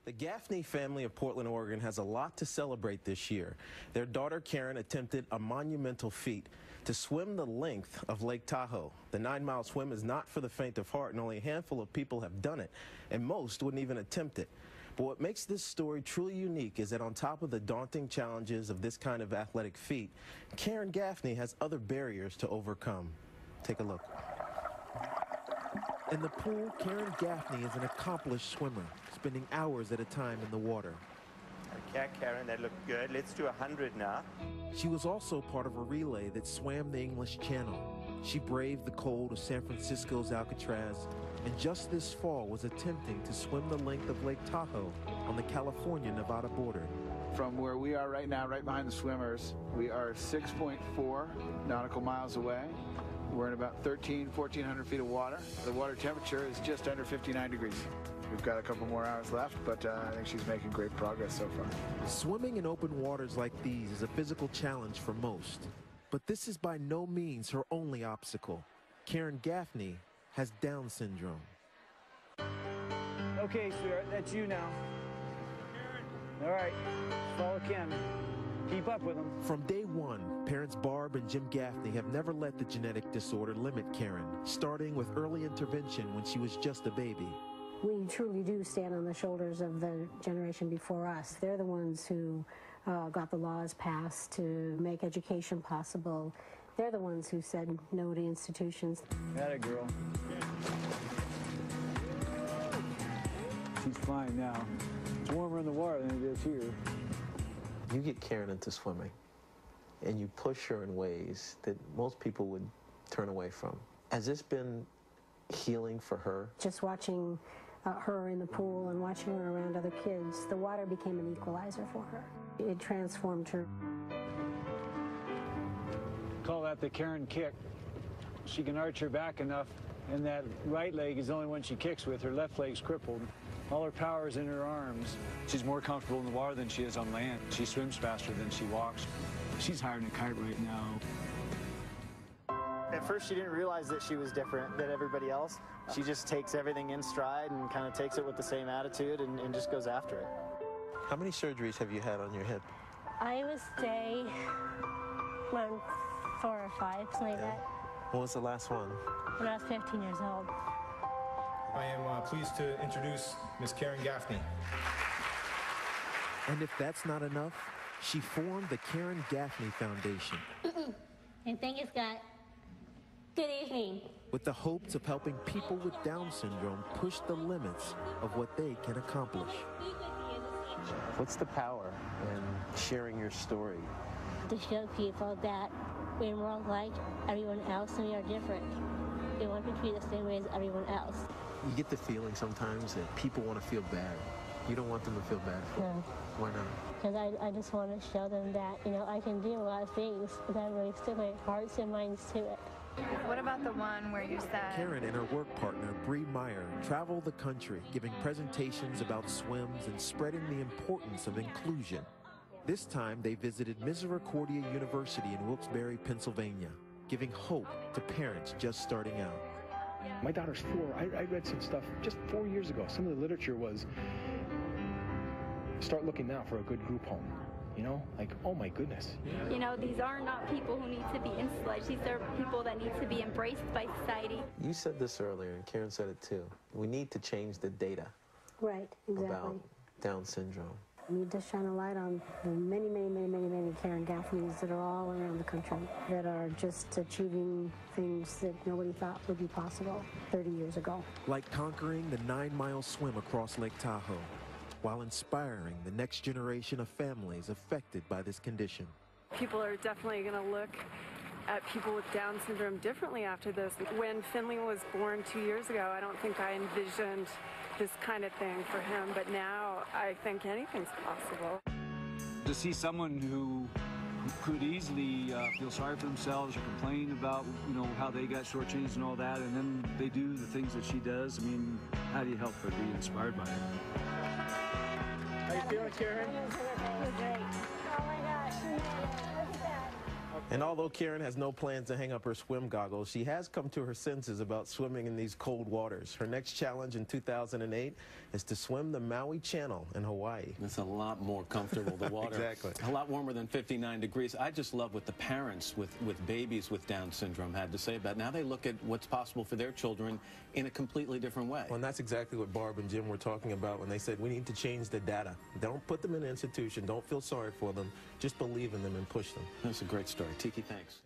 The Gaffney family of Portland, Oregon has a lot to celebrate this year. Their daughter Karen attempted a monumental feat to swim the length of Lake Tahoe. The 9-mile swim is not for the faint of heart, and only a handful of people have done it, and most wouldn't even attempt it. But what makes this story truly unique is that on top of the daunting challenges of this kind of athletic feat, Karen Gaffney has other barriers to overcome. Take a look. In the pool, Karen Gaffney is an accomplished swimmer, spending hours at a time in the water. Okay, Karen, that looked good. Let's do 100 now. She was also part of a relay that swam the English Channel. She braved the cold of San Francisco's Alcatraz, and just this fall was attempting to swim the length of Lake Tahoe on the California-Nevada border. From where we are right now, right behind the swimmers, we are 6.4 nautical miles away. We're in about 1,400 feet of water. The water temperature is just under 59 degrees. We've got a couple more hours left, but I think she's making great progress so far. Swimming in open waters like these is a physical challenge for most. But this is by no means her only obstacle. Karen Gaffney has Down syndrome. Okay, sweetheart, that's you now. Karen. All right, follow Ken. Keep up with them. From day one, parents Barb and Jim Gaffney have never let the genetic disorder limit Karen, starting with early intervention when she was just a baby. We truly do stand on the shoulders of the generation before us. They're the ones who got the laws passed to make education possible. They're the ones who said no to institutions. Atta girl. She's fine now. It's warmer in the water than it is here. You get Karen into swimming, and you push her in ways that most people would turn away from. Has this been healing for her? Just watching her in the pool and watching her around other kids, the water became an equalizer for her. It transformed her. Call that the Karen kick. She can arch her back enough, and that right leg is the only one she kicks with. Her left leg's crippled. All her power is in her arms. She's more comfortable in the water than she is on land. She swims faster than she walks. She's higher than a kite right now. At first, she didn't realize that she was different than everybody else. She just takes everything in stride and kind of takes it with the same attitude and just goes after it. How many surgeries have you had on your hip? I would say around 4 or 5, something like that. When was the last one? When I was 15 years old. I am pleased to introduce Miss Karen Gaffney. And if that's not enough, she formed the Karen Gaffney Foundation. And thank you, Scott. Good evening. With the hopes of helping people with Down syndrome push the limits of what they can accomplish. What's the power in sharing your story? To show people that we're more like everyone else and we are different. We want to be treated the same way as everyone else. You get the feeling sometimes that people want to feel bad. You don't want them to feel bad for you. Why not? Because I just want to show them that, I can do a lot of things, but I really stick my hearts and minds to it. What about the one where you said... Karen and her work partner, Bree Meyer, travel the country, giving presentations about swims and spreading the importance of inclusion. This time, they visited Misericordia University in Wilkes-Barre, Pennsylvania, giving hope to parents just starting out. My daughter's 4. I read some stuff just 4 years ago. Some of the literature was, start looking now for a good group home. Like, oh my goodness. These are not people who need to be insulated. These are people that need to be embraced by society. You said this earlier, and Karen said it too. We need to change the data. Right, exactly. About Down syndrome. We need to shine a light on the many, many, many, many, many Karen Gaffneys that are all around the country that are just achieving things that nobody thought would be possible 30 years ago. Like conquering the 9-mile swim across Lake Tahoe, while inspiring the next generation of families affected by this condition. People are definitely going to look at people with Down syndrome differently after this. When Finley was born 2 years ago, I don't think I envisioned this kind of thing for him, but now I think anything's possible. To see someone who could easily feel sorry for themselves or complain about, how they got shortchanged and all that, and then they do the things that she does, how do you help but be inspired by it? How you feeling, Karen? I feel great. Oh my gosh. And although Karen has no plans to hang up her swim goggles, she has come to her senses about swimming in these cold waters. Her next challenge in 2008 is to swim the Maui Channel in Hawaii. It's a lot more comfortable, the water. Exactly. A lot warmer than 59 degrees. I just love what the parents with babies with Down syndrome had to say about it. Now they look at what's possible for their children in a completely different way. Well, and that's exactly what Barb and Jim were talking about when they said we need to change the data. Don't put them in an institution. Don't feel sorry for them. Just believe in them and push them. That's a great story. Tiki, thanks.